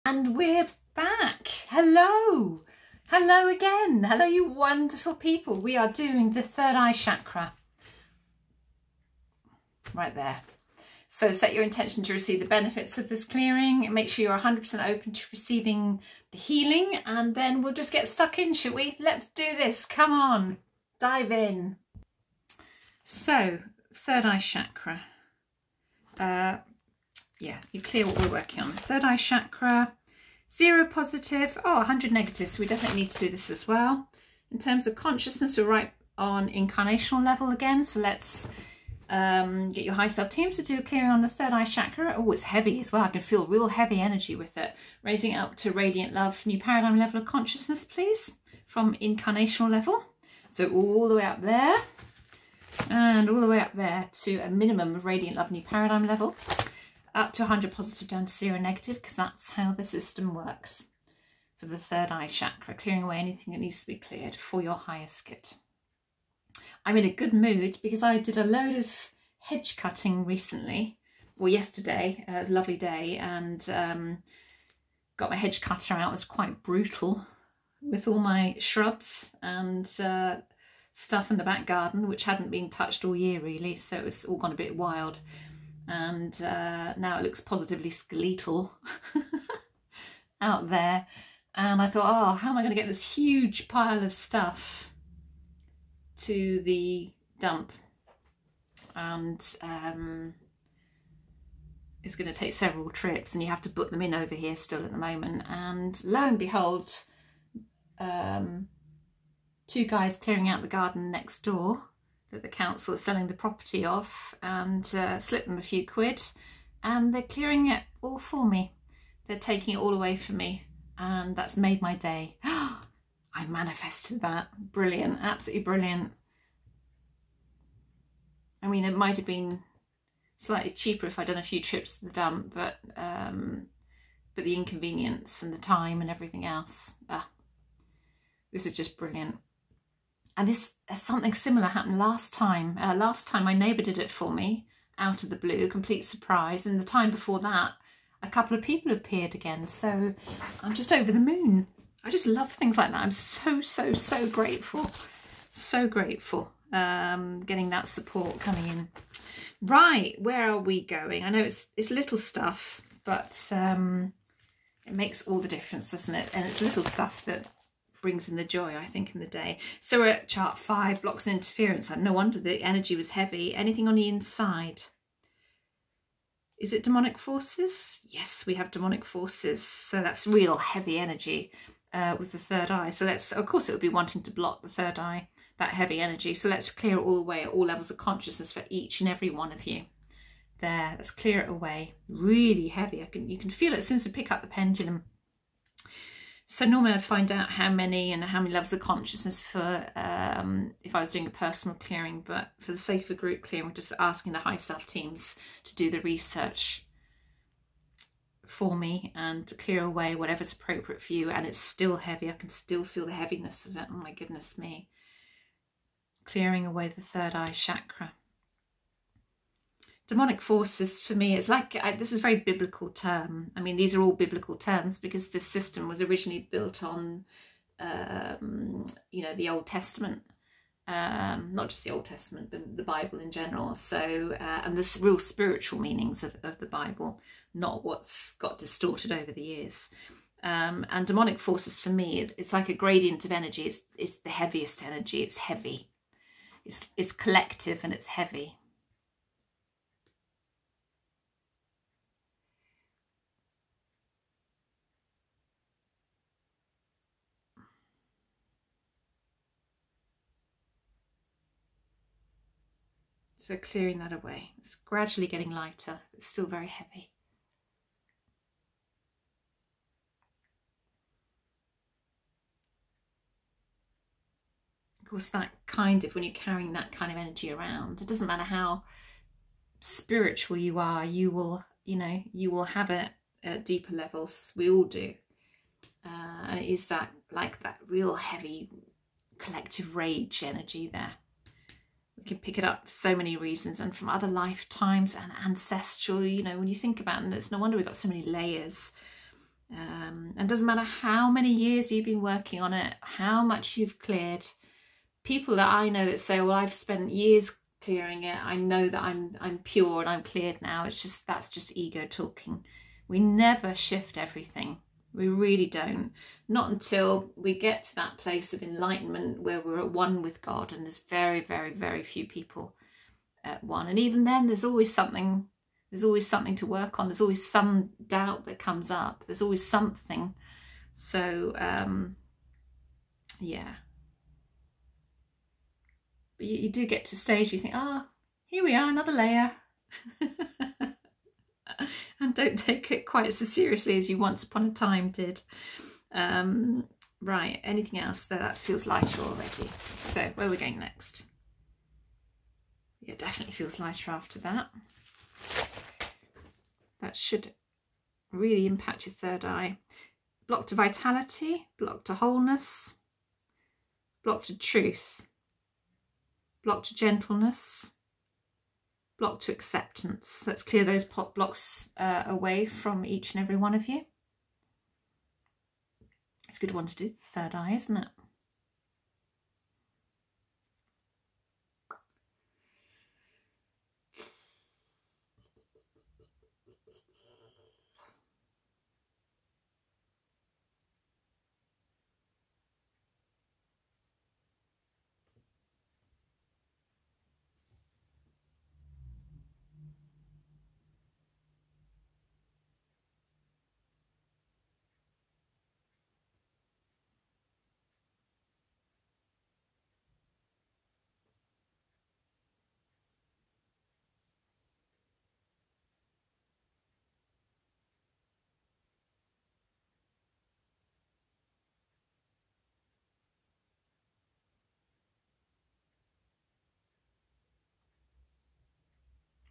And we're back. Hello. Hello again. Hello, you wonderful people. We are doing the third eye chakra. Right there. So set your intention to receive the benefits of this clearing. Make sure you're 100% open to receiving the healing. And then we'll just get stuck in, shall we? Let's do this. Come on. Dive in. So, third eye chakra. Yeah, you clear what we're working on. Third eye chakra. 0 positive, 100 negative, so we definitely need to do this as well. In terms of consciousness, we're right on incarnational level again, so let's get your high self teams to do a clearing on the third eye chakra. Oh, it's heavy as well. I can feel real heavy energy with it. Raising it up to radiant love, new paradigm level of consciousness, please, from incarnational level. So all the way up there, and all the way up there to a minimum of radiant love, new paradigm level. Up to 100 positive, down to 0 negative, because that's how the system works for the third eye chakra, clearing away anything that needs to be cleared for your highest good. I'm in a good mood because I did a load of hedge cutting recently, or yesterday. It was a lovely day, and got my hedge cutter out. It was quite brutal with all my shrubs and stuff in the back garden, which hadn't been touched all year really, so it's all gone a bit wild. And now it looks positively skeletal out there. And I thought, oh, how am I going to get this huge pile of stuff to the dump? And it's going to take several trips, and you have to book them in over here still at the moment. And lo and behold, 2 guys clearing out the garden next door that the council is selling the property off, and slipped them a few quid, and they're clearing it all for me. They're taking it all away from me, and that's made my day. I manifested that. Brilliant, absolutely brilliant. I mean, it might have been slightly cheaper if I'd done a few trips to the dump, but the inconvenience and the time and everything else, this is just brilliant. And this something similar happened last time. Last time my neighbour did it for me out of the blue, complete surprise. And the time before that, a couple of people appeared again. So I'm just over the moon. I just love things like that. I'm so grateful. So grateful getting that support coming in. Right, where are we going? I know it's little stuff, but it makes all the difference, doesn't it? And it's little stuff that brings in the joy, I think, in the day. So we're at chart 5, blocks and interference. No wonder the energy was heavy. Anything on the inside? Is it demonic forces? Yes, we have demonic forces. So that's real heavy energy with the third eye. So let's, of course, it would be wanting to block the third eye, that heavy energy. So let's clear it all away at all levels of consciousness for each and every one of you. There, let's clear it away. Really heavy. You can feel it as soon as you pick up the pendulum. So normally I'd find out how many levels of consciousness for if I was doing a personal clearing, but for the sake of a group clearing, we're just asking the high self teams to do the research for me and to clear away whatever's appropriate for you. And it's still heavy. I can still feel the heaviness of it. Oh my goodness me. Clearing away the third eye chakra. Demonic forces, for me, it's like, this is a very biblical term. I mean, these are all biblical terms because this system was originally built on, you know, the Old Testament. Not just the Old Testament, but the Bible in general. So, and there's real spiritual meanings of the Bible, not what's got distorted over the years. And demonic forces, for me, it's like a gradient of energy. It's the heaviest energy. It's heavy. It's collective and it's heavy. So clearing that away. It's gradually getting lighter, but still very heavy. Of course, that kind of, when you're carrying that kind of energy around, it doesn't matter how spiritual you are, you will, you know, you will have it at deeper levels. We all do. And it is that, like that real heavy collective rage energy there. We can pick it up for so many reasons, and from other lifetimes and ancestral, you know, when you think about it, it's no wonder we've got so many layers. And doesn't matter how many years you've been working on it, how much you've cleared. People that I know that say, well, I've spent years clearing it, I know that I'm pure and I'm cleared now. It's just, that's just ego talking. We never shift everything. We really don't. Not until we get to that place of enlightenment where we're at one with God, and there's very, very, very few people at one. And even then, there's always something to work on. There's always some doubt that comes up. There's always something. So, yeah. But you do get to a stage where you think, here we are, another layer. And don't take it quite so seriously as you once upon a time did. Right, anything else? That feels lighter already. So where are we going next? Yeah, definitely feels lighter after that. That should really impact your third eye. Block to vitality, block to wholeness, block to truth, block to gentleness, block to acceptance. Let's clear those pot blocks away from each and every one of you. It's a good one to do, third eye, isn't it?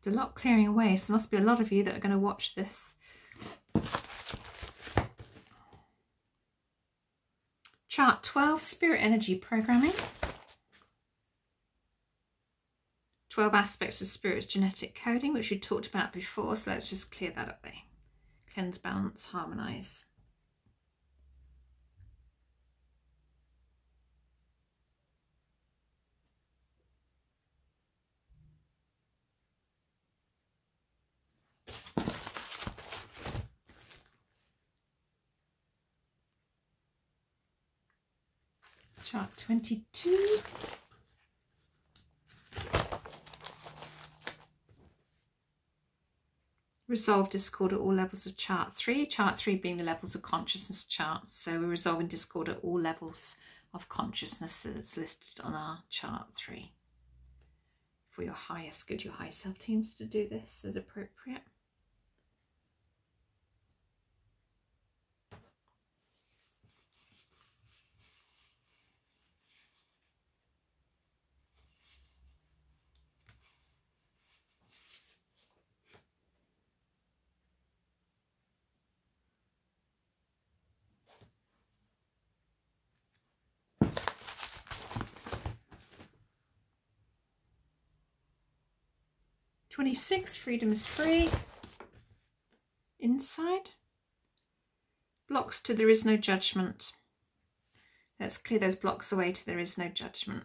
There's a lot clearing away, so there must be a lot of you that are going to watch this. Chart 12, Spirit Energy Programming. 12 aspects of Spirit's genetic coding, which we talked about before, so let's just clear that away. Cleanse, balance, harmonise. Chart 22. Resolve discord at all levels of chart 3. Chart 3 being the levels of consciousness charts. So we're resolving discord at all levels of consciousness that's listed on our chart 3. For your highest good, your high self teams to do this as appropriate. Freedom is free. Inside. Blocks to there is no judgment. Let's clear those blocks away to there is no judgment.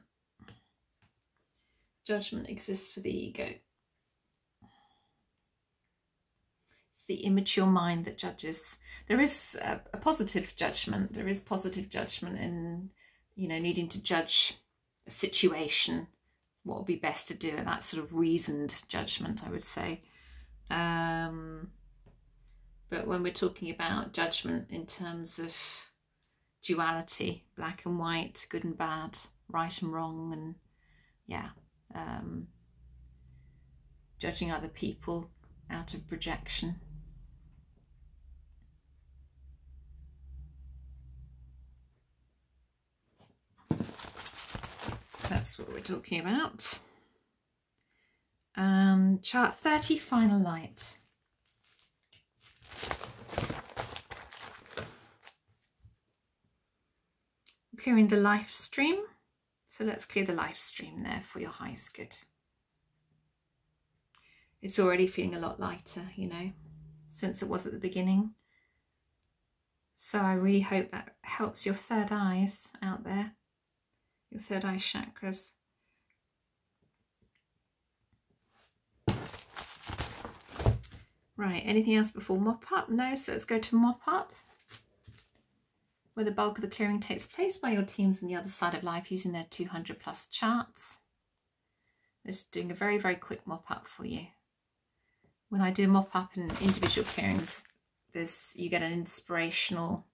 Judgment exists for the ego. It's the immature mind that judges. There is a positive judgment. There is positive judgment in, you know, needing to judge a situation, what would be best to do, and that sort of reasoned judgment, I would say. But when we're talking about judgment in terms of duality, black and white, good and bad, right and wrong, and yeah, judging other people out of projection. That's what we're talking about. Chart 30, Final Light. Clearing the life stream. So let's clear the life stream there for your highest good. It's already feeling a lot lighter, you know, since it was at the beginning. So I really hope that helps your third eyes out there, your third eye chakras. Right, anything else before mop up? No, so let's go to mop up, where the bulk of the clearing takes place by your teams on the other side of life using their 200+ charts. Just doing a very, very quick mop up for you. When I do mop up and individual clearings, you get an inspirational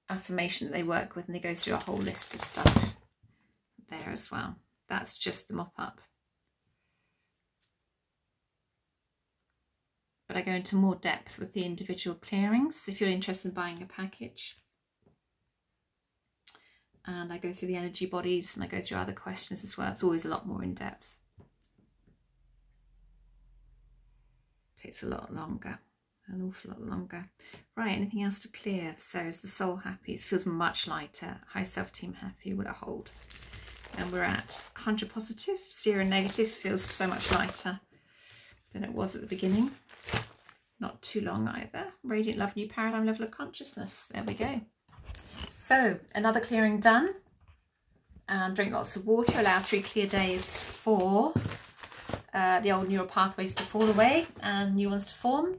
affirmation that they work with, and they go through a whole list of stuff there as well. That's just the mop up. But I go into more depth with the individual clearings if you're interested in buying a package. And I go through the energy bodies, and I go through other questions as well. It's always a lot more in depth. Takes a lot longer, an awful lot longer. Right, anything else to clear? So is the soul happy? It feels much lighter. High self-team happy. Will it hold? And we're at 100 positive, 0 negative. Feels so much lighter than it was at the beginning. Not too long either. Radiant love, new paradigm, level of consciousness. There we go. So another clearing done. And drink lots of water. Allow 3 clear days for the old neural pathways to fall away and new ones to form.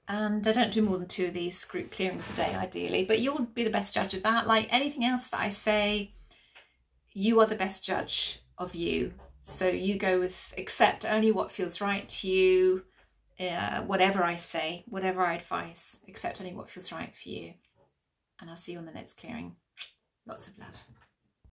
And I don't do more than 2 of these group clearings a day ideally, but you'll be the best judge of that. Like anything else that I say, you are the best judge of you. So you go with accept only what feels right to you. Whatever I say, whatever I advise, accept only what feels right for you. And I'll see you on the next clearing. Lots of love.